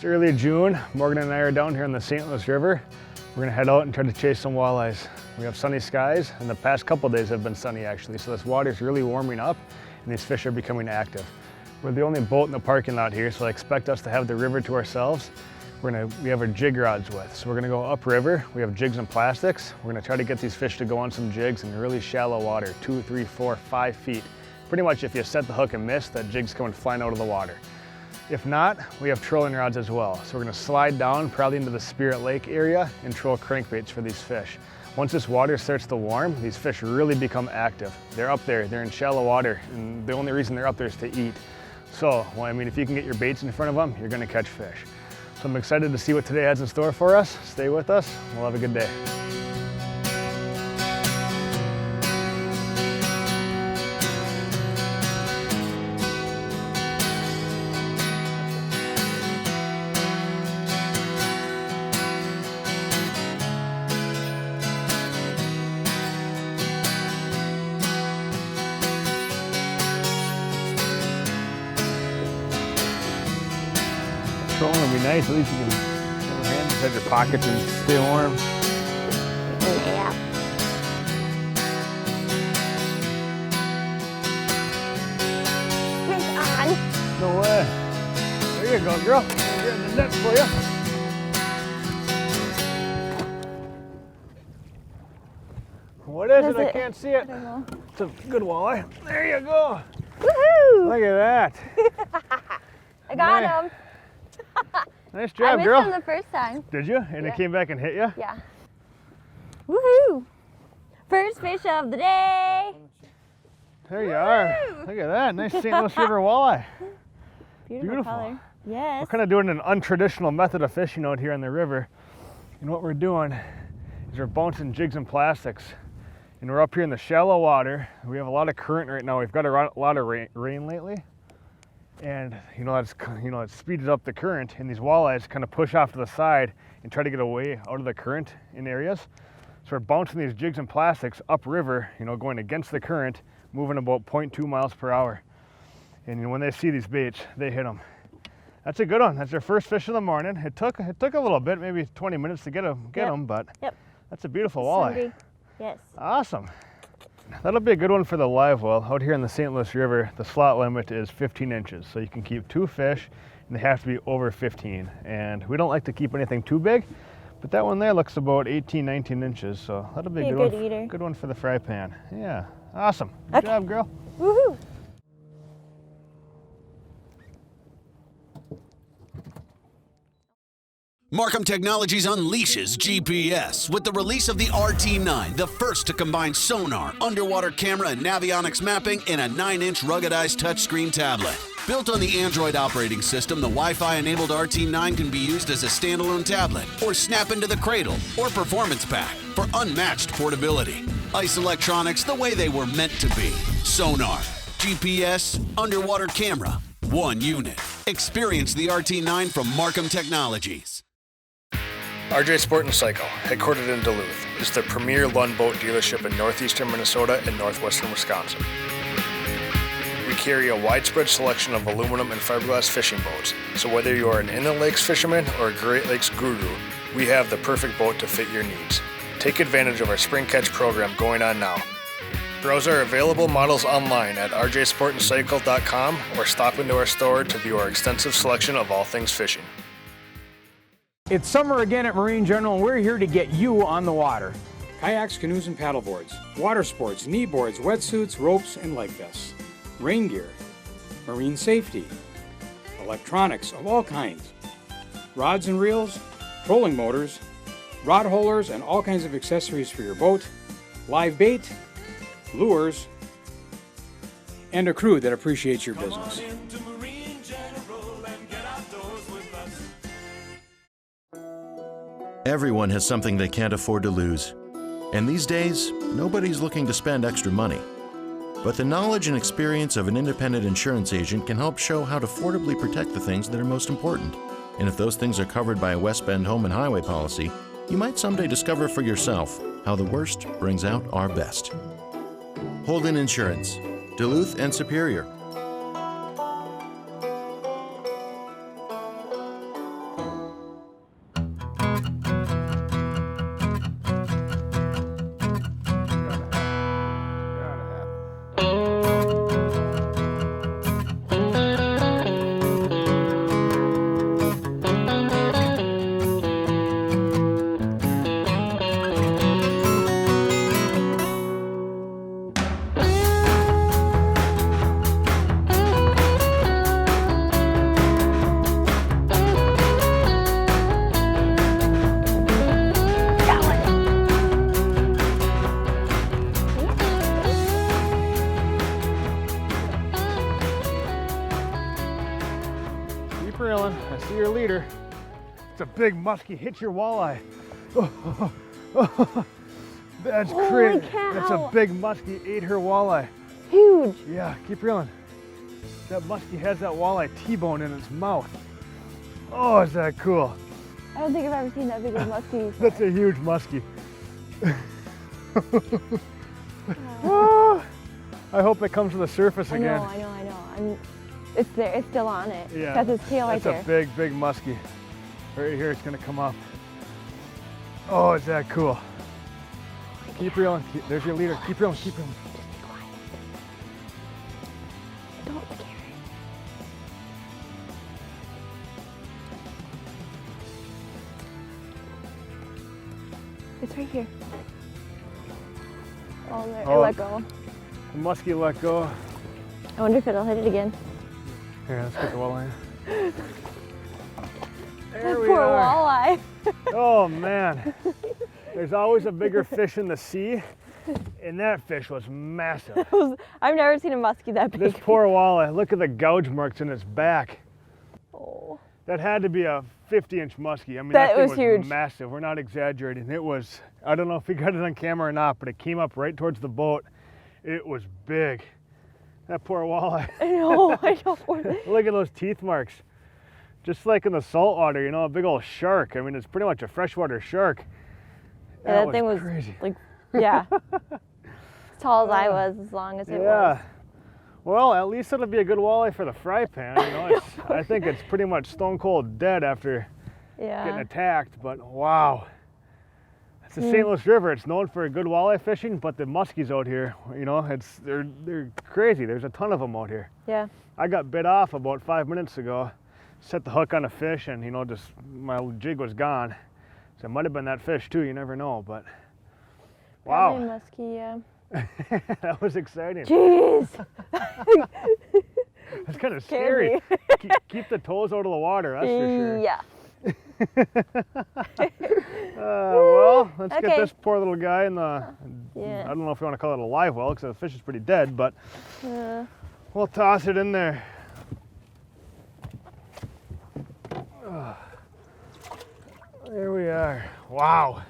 It's early June. Morgan and I are down here in the St. Louis River. We're gonna head out and try to chase some walleyes. We have sunny skies, and the past couple days have been sunny actually, so this water is really warming up and these fish are becoming active. We're the only boat in the parking lot here, so I expect us to have the river to ourselves. We have our jig rods with, so we're gonna go upriver. We have jigs and plastics. We're gonna try to get these fish to go on some jigs in really shallow water, 2, 3, 4, 5 feet. Pretty much if you set the hook and miss, that jig's coming flying out of the water. If not, we have trolling rods as well. So we're gonna slide down probably into the Spirit Lake area and troll crankbaits for these fish. Once this water starts to warm, these fish really become active. They're up there, they're in shallow water, and the only reason they're up there is to eat. So, well, I mean, if you can get your baits in front of them, you're gonna catch fish. So I'm excited to see what today has in store for us. Stay with us, we'll have a good day. Trolling will be nice, at least you can get your hands inside your pockets and stay warm. Yeah. It's on. No way. There you go, girl. I'm getting the net for you. What is it? I can't see it. I don't know. It's a good walleye. There you go. Woohoo! Look at that. I got him. Nice job, I girl. missed him the first time. Did you? And Yeah. it came back and hit you? Yeah. Woohoo! First fish of the day. There you are. Look at that. Nice St. Louis River walleye. Beautiful. Color. Yes. We're kind of doing an untraditional method of fishing out here on the river. And what we're doing is we're bouncing jigs and plastics. And we're up here in the shallow water. We have a lot of current right now. We've got a lot of rain lately. And it speeded up the current, and these walleyes kind of push off to the side and try to get away out of the current in areas. So we're bouncing these jigs and plastics upriver, going against the current, moving about 0.2 miles per hour. And when they see these baits, they hit them. That's a good one. That's their first fish of the morning. It took a little bit, maybe 20 minutes to get them, but that's a beautiful walleye. Hungry. Yes. Awesome. That'll be a good one for the live well. Out here in the St. Louis River, the slot limit is 15 inches. So you can keep 2 fish, and they have to be over 15. And we don't like to keep anything too big, but that one there looks about 18, 19 inches. So that'll be a good one. Eater. Good one for the fry pan. Yeah, awesome. Good job, girl. Woohoo! Markham Technologies unleashes GPS with the release of the RT9, the first to combine sonar, underwater camera, and navionics mapping in a 9-inch ruggedized touchscreen tablet. Built on the Android operating system, the Wi-Fi-enabled RT9 can be used as a standalone tablet, or snap into the cradle, or performance pack for unmatched portability. Ice electronics the way they were meant to be. Sonar, GPS, underwater camera, one unit. Experience the RT9 from Markham Technologies. RJ Sport & Cycle, headquartered in Duluth, is the premier Lund boat dealership in northeastern Minnesota and northwestern Wisconsin. We carry a widespread selection of aluminum and fiberglass fishing boats, so whether you are an inland lakes fisherman or a Great Lakes guru, we have the perfect boat to fit your needs. Take advantage of our spring catch program going on now. Browse our available models online at rjsportandcycle.com or stop into our store to view our extensive selection of all things fishing. It's summer again at Marine General, and we're here to get you on the water. Kayaks, canoes, and paddleboards, water sports, knee boards, wetsuits, ropes, and life vests, rain gear, marine safety, electronics of all kinds, rods and reels, trolling motors, rod holders, and all kinds of accessories for your boat, live bait, lures, and a crew that appreciates your business. Everyone has something they can't afford to lose. And these days, nobody's looking to spend extra money. But the knowledge and experience of an independent insurance agent can help show how to affordably protect the things that are most important. And if those things are covered by a West Bend home and highway policy, you might someday discover for yourself how the worst brings out our best. Holden Insurance, Duluth and Superior. reeling. I see your leader. It's a big musky. Hit your walleye. That's Holy crazy. cow. That's a big musky. Ate her walleye. Huge. Yeah, keep reeling. That musky has that walleye T-bone in its mouth. Oh, is that cool? I don't think I've ever seen that big of a musky. That's a huge musky. Oh, I hope it comes to the surface again. I know. It's there. It's still on it. Yeah, That's its tail right there. That's a big musky. Right here, it's gonna come up. Oh, is that cool? Keep reeling. There's your leader. Keep reeling. Keep reeling. Don't scare it. It's right here. Oh, there. Oh. It let go. The musky let go. I wonder if it'll hit it again. Here, let's get the walleye. That There we poor are. walleye. Oh man. There's always a bigger fish in the sea, and that fish was massive. I've never seen a muskie that big. This poor walleye, look at the gouge marks in its back. Oh. That had to be a 50-inch muskie. I mean, That that thing was was huge. massive. We're not exaggerating. It was, I don't know if we got it on camera or not, but it came up right towards the boat. It was big. That poor walleye. I know. Look at those teeth marks. Just like in the saltwater, you know, a big old shark. I mean, it's pretty much a freshwater shark. Yeah, that thing was crazy. like, yeah. As tall as I was, as long as it was. Yeah. Well, at least it'll be a good walleye for the fry pan. You know, I think it's pretty much stone cold dead after getting attacked. But wow, it's the St. Louis River. It's known for good walleye fishing, but the muskies out here, you know, they're crazy. There's a ton of them out here. Yeah. I got bit off about 5 minutes ago. Set the hook on a fish, and you know, just my jig was gone. So it might have been that fish too. You never know, but wow. Probably muskie, yeah. That was exciting. Jeez. That's kind of Scary. scary. Keep the toes out of the water, that's for sure. Yeah. Well, let's get Okay. this poor little guy in the, Yeah. I don't know if you want to call it a live well, because the fish is pretty dead, but we'll toss it in there. There we are. Wow.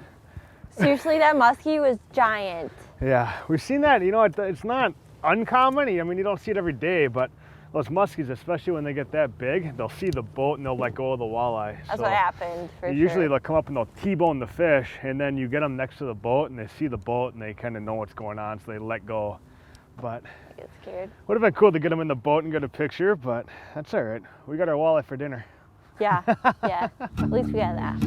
Seriously, that muskie was giant. Yeah, we've seen that. You know, it's not uncommon. I mean, you don't see it every day, but those muskies, especially when they get that big, they'll see the boat and they'll let go of the walleye. That's what happened, for sure. Usually they'll come up and they'll T-bone the fish, and then you get them next to the boat and they see the boat and they kind of know what's going on, so they let go. But I get scared. would have been cool to get them in the boat and get a picture, but that's all right. We got our walleye for dinner. Yeah, yeah. At least we got that.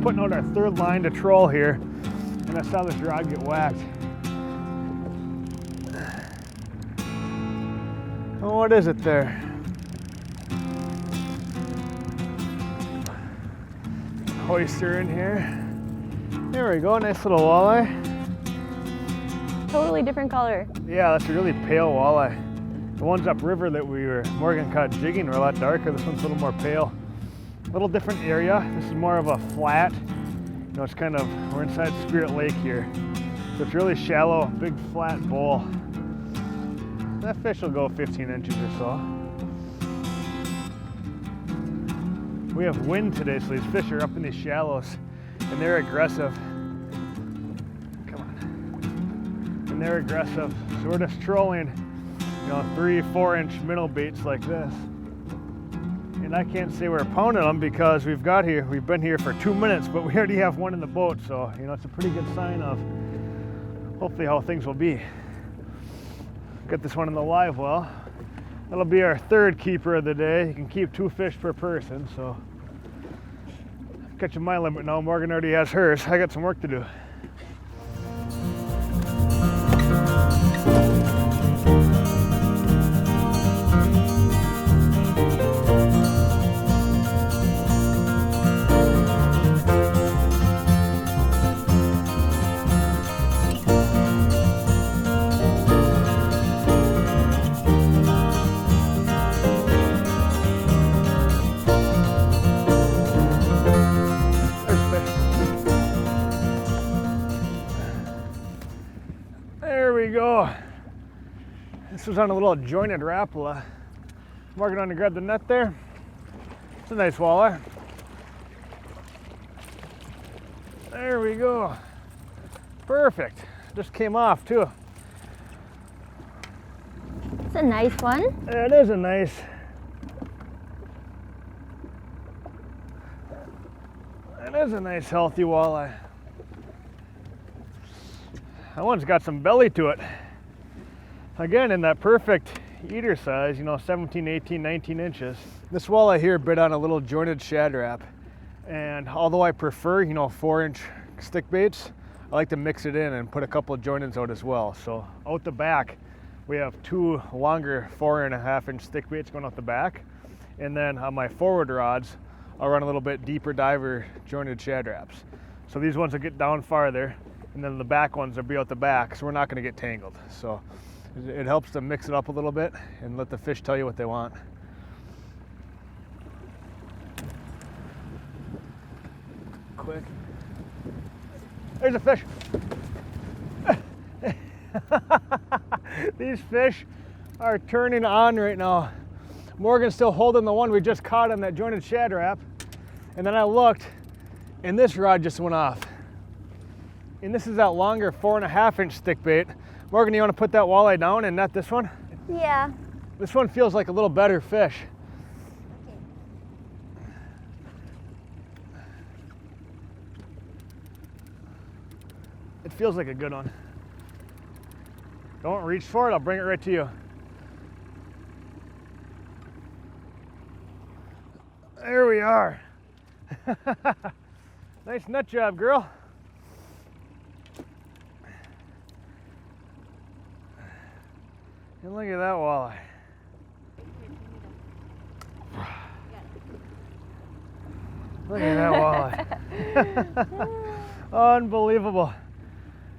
Putting out our third line to troll here, and I saw this rod get whacked. Oh, what is it there? Hoist her in here. There we go, nice little walleye. Totally different color. Yeah, that's a really pale walleye. The ones upriver that Morgan caught jigging were a lot darker. This one's a little more pale. A little different area. This is more of a flat. You know, it's kind of, we're inside Spirit Lake here. So it's really shallow, big flat bowl. That fish will go 15 inches or so. We have wind today, so these fish are up in these shallows, and they're aggressive. Come on. And they're aggressive. So we're just trolling, you know, 3-4 inch minnow baits like this. And I can't say we're pounding them because we've been here for 2 minutes, but we already have one in the boat. So, you know, it's a pretty good sign of hopefully how things will be. Get this one in the live well. That'll be our third keeper of the day. You can keep 2 fish per person, so I'm catching my limit now. Morgan already has hers. I got some work to do. This was on a little jointed rapala. Morgan on to grab the net there. It's a nice walleye. There we go. Perfect. Just came off too. It's a nice one. It is a nice. It is a nice healthy walleye. That one's got some belly to it. Again, in that perfect eater size, 17, 18, 19 inches. This walleye here bit on a little jointed shad wrap. And although I prefer, 4-inch stick baits, I like to mix it in and put a couple of jointeds out as well. So out the back, we have 2 longer 4.5-inch stick baits going out the back. And then on my forward rods, I'll run a little bit deeper diver jointed shad wraps. So these ones will get down farther, and then the back ones will be out the back, so we're not going to get tangled. So it helps to mix it up a little bit and let the fish tell you what they want. Quick. There's a fish. These fish are turning on right now. Morgan's still holding the one we just caught on that jointed shad wrap. And then I looked, and this rod just went off. And this is that longer 4.5-inch stick bait. Morgan, you want to put that walleye down and net this one? Yeah. This one feels like a little better fish. It feels like a good one. Don't reach for it, I'll bring it right to you. There we are. Nice nut job, girl. And look at that walleye. Look at that walleye. Unbelievable.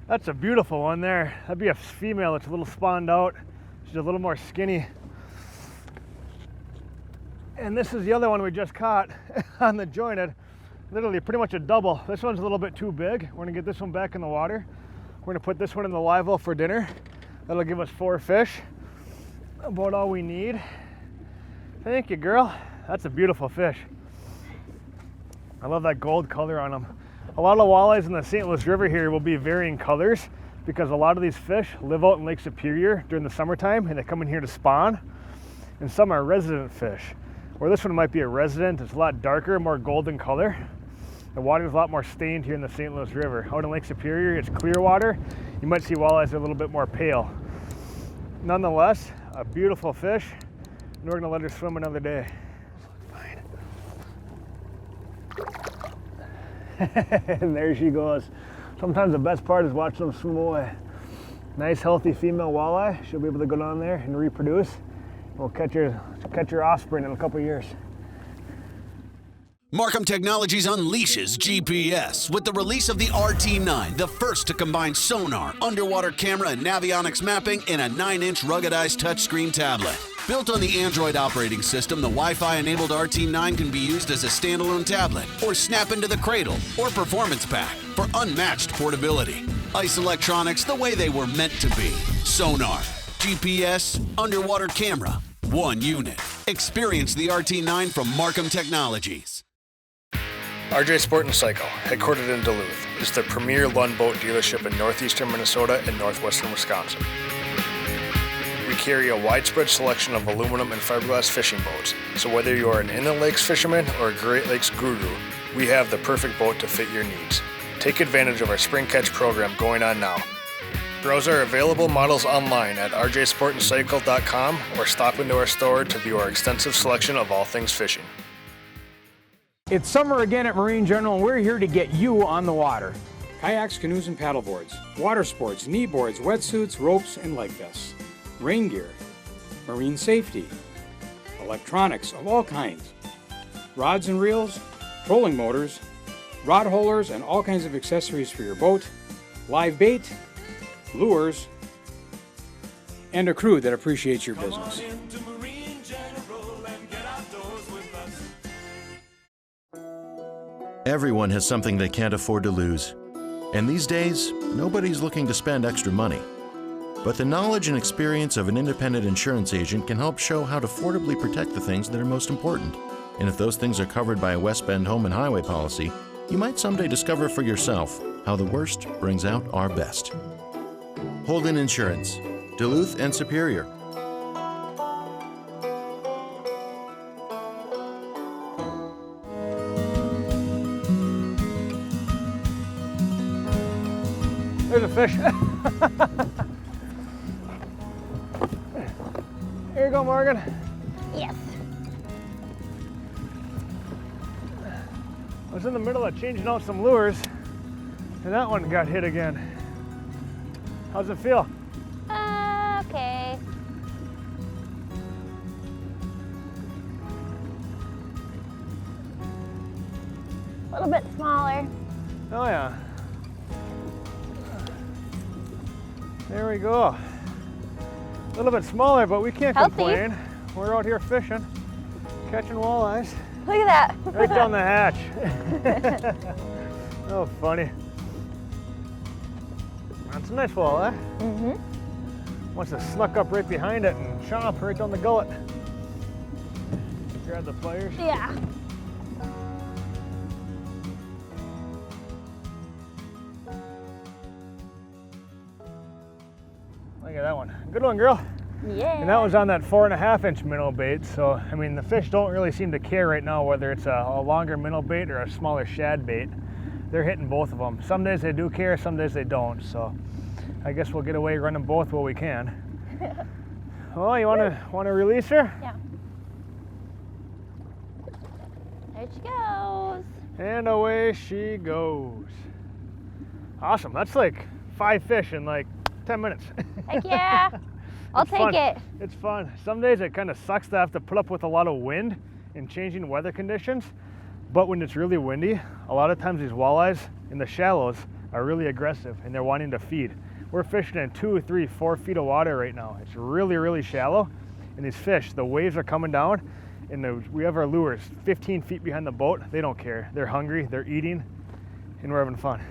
That's a beautiful one there. That'd be a female that's a little spawned out. She's a little more skinny. And this is the other one we just caught on the jointed. Literally pretty much a double. This one's a little bit too big. We're gonna get this one back in the water. We're gonna put this one in the live well for dinner. That'll give us 4 fish. About all we need. Thank you, girl. That's a beautiful fish. I love that gold color on them. A lot of walleyes in the St. Louis River here will be varying colors because a lot of these fish live out in Lake Superior during the summertime and they come in here to spawn. And some are resident fish. Where this one might be a resident, it's a lot darker, more golden color. The water is a lot more stained here in the St. Louis River. Out in Lake Superior, it's clear water. You might see walleyes that are a little bit more pale. Nonetheless, a beautiful fish, and we're gonna let her swim another day. Fine. And there she goes. Sometimes the best part is watching them swim away. Nice, healthy female walleye. She'll be able to go down there and reproduce. We'll catch her offspring in a couple years. Markham Technologies unleashes GPS with the release of the RT9, the first to combine sonar, underwater camera, and navionics mapping in a 9-inch ruggedized touchscreen tablet. Built on the Android operating system, the Wi-Fi-enabled RT9 can be used as a standalone tablet, or snap into the cradle, or performance pack for unmatched portability. Ice electronics the way they were meant to be. Sonar, GPS, underwater camera, one unit. Experience the RT9 from Markham Technologies. RJ Sport & Cycle, headquartered in Duluth, is the premier Lund boat dealership in northeastern Minnesota and northwestern Wisconsin. We carry a widespread selection of aluminum and fiberglass fishing boats, so whether you are an inland lakes fisherman or a Great Lakes guru, we have the perfect boat to fit your needs. Take advantage of our Spring Catch program going on now. Browse our available models online at rjsportandcycle.com or stop into our store to view our extensive selection of all things fishing. It's summer again at Marine General, and we're here to get you on the water. Kayaks, canoes, and paddleboards, water sports, knee boards, wetsuits, ropes, and life vests, rain gear, marine safety, electronics of all kinds, rods and reels, trolling motors, rod holders, and all kinds of accessories for your boat, live bait, lures, and a crew that appreciates your business. Everyone has something they can't afford to lose. And these days, nobody's looking to spend extra money. But the knowledge and experience of an independent insurance agent can help show how to affordably protect the things that are most important. And if those things are covered by a West Bend home and highway policy, you might someday discover for yourself how the worst brings out our best. Holden Insurance, Duluth and Superior. There's a fish. Here you go, Morgan. Yes. I was in the middle of changing out some lures, and that one got hit again. How's it feel? Okay. A little bit smaller. Oh yeah. There we go. A little bit smaller, but we can't Healthy. complain. We're out here fishing, catching walleyes. Look at that. Right down the hatch. Oh, funny. That's a nice walleye. Mm-hmm. Must have snuck up right behind it and shot up right down the gullet. Grab the pliers. Yeah. Look at that one. Good one, girl. Yeah. And that was on that 4.5-inch minnow bait. So, I mean, the fish don't really seem to care right now whether it's a longer minnow bait or a smaller shad bait. They're hitting both of them. Some days they do care, some days they don't. So, I guess we'll get away running both while we can. Oh, you want to release her? Yeah. There she goes. And away she goes. Awesome. That's like 5 fish in like 10 minutes. Heck yeah. I'll It's take fun. it. It's fun. Some days it kind of sucks to have to put up with a lot of wind and changing weather conditions. But when it's really windy, a lot of times these walleyes in the shallows are really aggressive and they're wanting to feed. We're fishing in 2, 3, 4 feet of water right now. It's really, really shallow. And these fish, the waves are coming down and we have our lures 15 feet behind the boat. They don't care. They're hungry, they're eating, and we're having fun.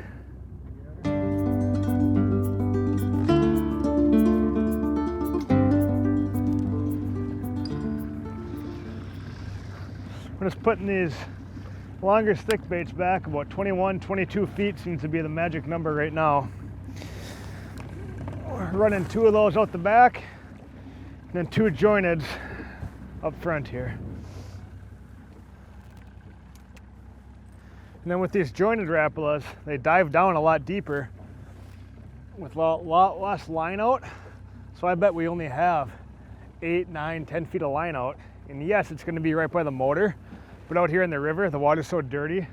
We're just putting these longer stick baits back. About 21, 22 feet seems to be the magic number right now. We're running 2 of those out the back, and then 2 jointed up front here. And then with these jointed rapalas, they dive down a lot deeper with a lot less line out. So I bet we only have 8, 9, 10 feet of line out. And yes, it's going to be right by the motor, but out here in the river, the water's so dirty,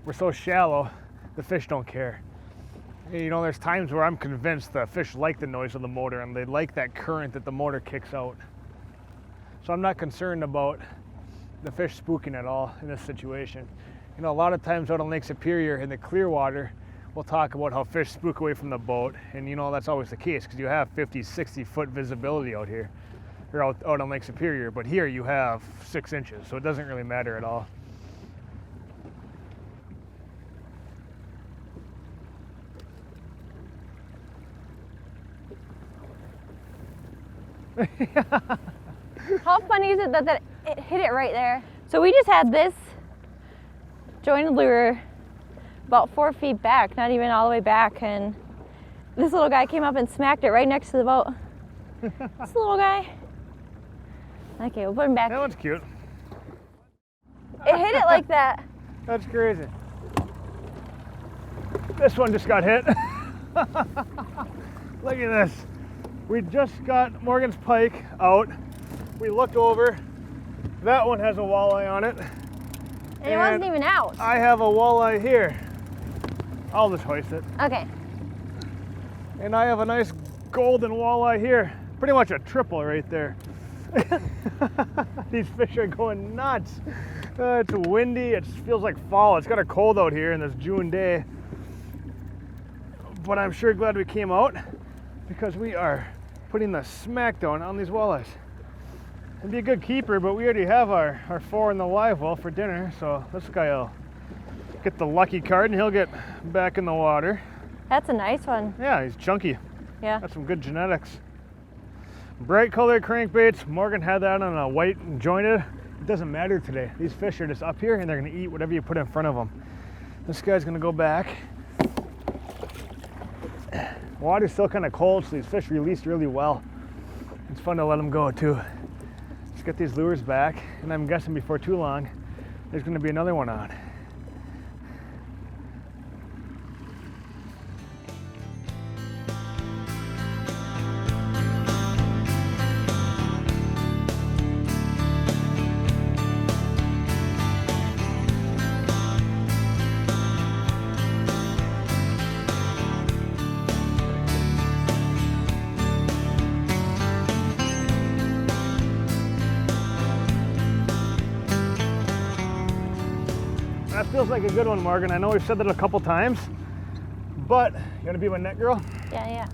we're so shallow, the fish don't care. And, you know, there's times where I'm convinced the fish like the noise of the motor and they like that current that the motor kicks out. So I'm not concerned about the fish spooking at all in this situation. You know, a lot of times out on Lake Superior in the clear water, we'll talk about how fish spook away from the boat. And you know, that's always the case because you have 50, 60 foot visibility out here. You're out on Lake Superior, but here you have 6 inches, so it doesn't really matter at all. How funny is it that it hit it right there? So we just had this jointed lure about 4 feet back, not even all the way back, and this little guy came up and smacked it right next to the boat. This little guy. Okay, we'll put him back. That one's cute. It hit it like that. That's crazy. This one just got hit. Look at this. We just got Morgan's pike out. We looked over. That one has a walleye on it. And it wasn't even out. I have a walleye here. I'll just hoist it. Okay. And I have a nice golden walleye here. Pretty much a triple right there. These fish are going nuts. It's windy, it feels like fall. It's got a cold out here in this June day. But I'm sure glad we came out because we are putting the smackdown on these walleyes. It'd be a good keeper, but we already have our 4 in the live well for dinner, so this guy will get the lucky card and he'll get back in the water. That's a nice one. Yeah, he's chunky. Yeah. Got some good genetics. Bright colored crankbaits. Morgan had that on a white jointed. It doesn't matter today. These fish are just up here and they're gonna eat whatever you put in front of them. This guy's gonna go back. Water's still kind of cold, so these fish released really well. It's fun to let them go too. Let's get these lures back, and I'm guessing before too long, there's gonna be another one on. That feels like a good one, Morgan. I know we've said that a couple times, but you gotta be my net girl. Yeah.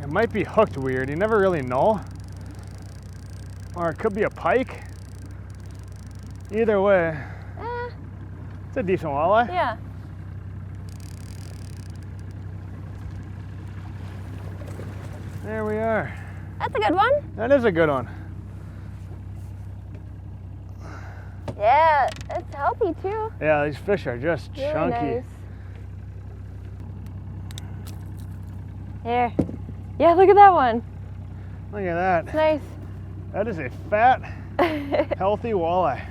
It might be hooked weird. You never really know. Or it could be a pike. Either way, it's a decent walleye. Yeah. There we are. That's a good one. That is a good one. Yeah, it's healthy too. Yeah, these fish are just Really chunky. nice. Here. Yeah, look at that one. Look at that. Nice. That is a fat, healthy walleye.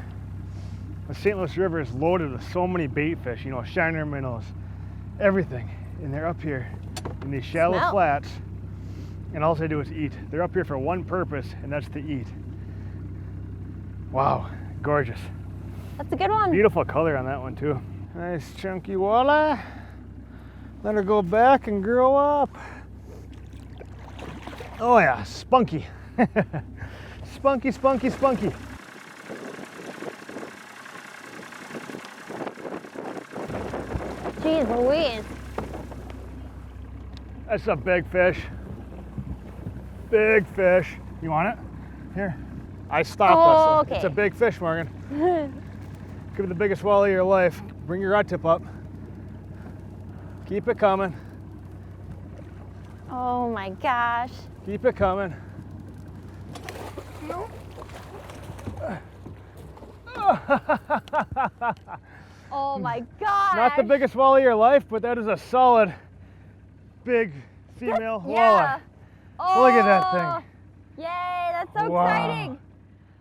The St. Louis River is loaded with so many bait fish, you know, shiner minnows, everything. And they're up here in these shallow Smell. flats, and all they do is eat. They're up here for one purpose, and that's to eat. Wow, gorgeous. That's a good one. Beautiful color on that one too. Nice chunky walleye. Let her go back and grow up. Oh yeah, spunky. Spunky, spunky, spunky. Jeez Louise. That's a big fish. Big fish. You want it? Here. I stopped us. Okay. It's a big fish, Morgan. Could be the biggest walleye of your life. Bring your rod tip up. Keep it coming. Oh my gosh. Keep it coming. Oh my gosh. Not the biggest walleye of your life, but that is a solid, big female Yeah. walleye. Oh, Look at that thing. Yay, that's so Wow. exciting.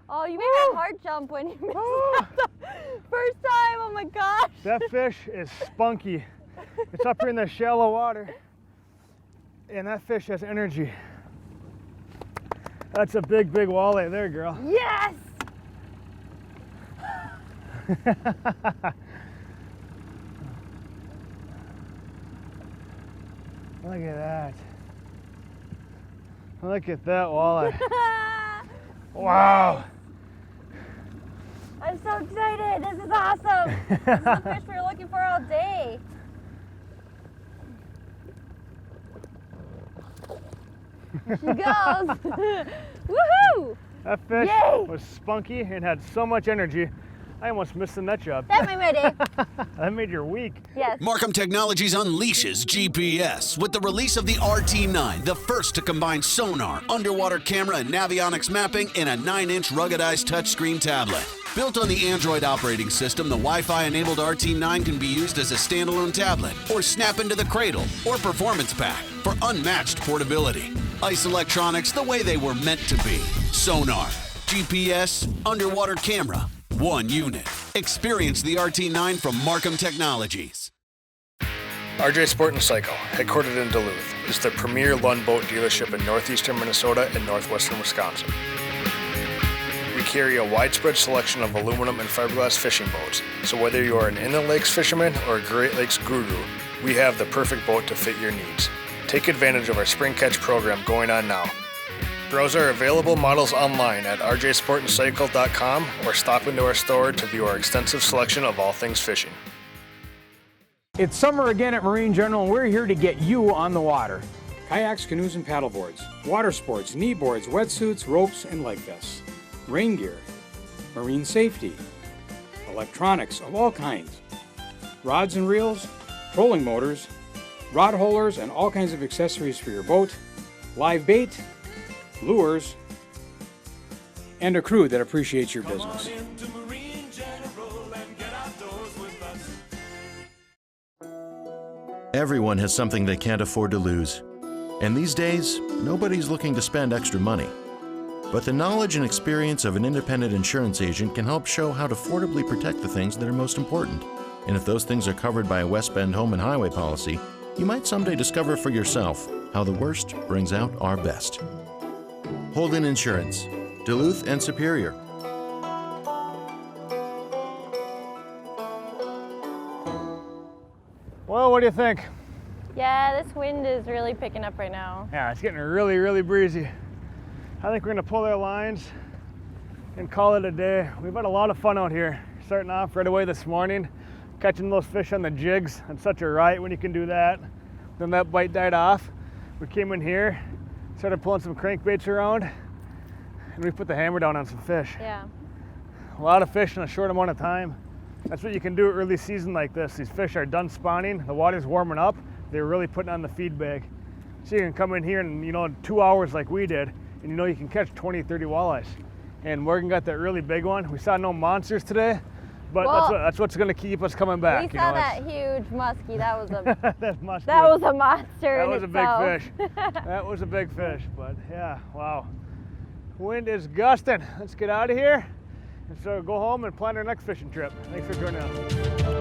Oh, you made my heart jump when you missed that the first time. Oh my gosh. That fish is spunky. It's up here in the shallow water. And that fish has energy. That's a big, big walleye there, girl. Yes. Look at that. Look at that walleye. Wow. I'm so excited. This is awesome. This is the fish we were looking for all day. Here she goes. Woohoo! That fish Yay. was spunky and had so much energy, I almost missed the nut job. That made my day. That made your week. Yes. Markham Technologies unleashes GPS with the release of the RT9, the first to combine sonar, underwater camera, and navionics mapping in a 9-inch ruggedized touchscreen tablet. Built on the Android operating system, the Wi-Fi-enabled RT9 can be used as a standalone tablet or snap into the cradle or performance pack for unmatched portability. Ice electronics the way they were meant to be. Sonar, GPS, underwater camera, one unit. Experience the RT9 from Markham Technologies. RJ Sport and Cycle, headquartered in Duluth, is the premier Lund boat dealership in northeastern Minnesota and northwestern Wisconsin. We carry a widespread selection of aluminum and fiberglass fishing boats, so whether you are an inland lakes fisherman or a Great Lakes guru, we have the perfect boat to fit your needs. Take advantage of our spring catch program going on now. Browse our available models online at rjsportandcycle.com or stop into our store to view our extensive selection of all things fishing. It's summer again at Marine General, and we're here to get you on the water. Kayaks, canoes, and paddleboards, water sports, knee boards, wetsuits, ropes, and life vests, rain gear, marine safety, electronics of all kinds, rods and reels, trolling motors, rod holders, and all kinds of accessories for your boat, live bait, lures, and a crew that appreciates your business. Everyone has something they can't afford to lose. And these days, nobody's looking to spend extra money. But the knowledge and experience of an independent insurance agent can help show how to affordably protect the things that are most important. And if those things are covered by a West Bend home and highway policy, you might someday discover for yourself how the worst brings out our best. Holden Insurance, Duluth and Superior. Well, what do you think? Yeah, this wind is really picking up right now. Yeah, it's getting really, really breezy. I think we're gonna pull our lines and call it a day. We've had a lot of fun out here. Starting off right away this morning, catching those fish on the jigs. It's such a riot when you can do that. Then that bite died off. We came in here, started pulling some crankbaits around, and we put the hammer down on some fish. Yeah. A lot of fish in a short amount of time. That's what you can do early season like this. These fish are done spawning, the water's warming up, they're really putting on the feed bag. So you can come in here and, in 2 hours like we did, and you can catch 20, 30 walleyes. And Morgan got that really big one. We saw no monsters today, but that's what's gonna keep us coming back. We saw that huge musky. That was a that musky. That was a monster. That in was itself. a big fish. That was a big fish, but yeah, wow. Wind is gusting. Let's get out of here and so go home and plan our next fishing trip. Thanks for joining us.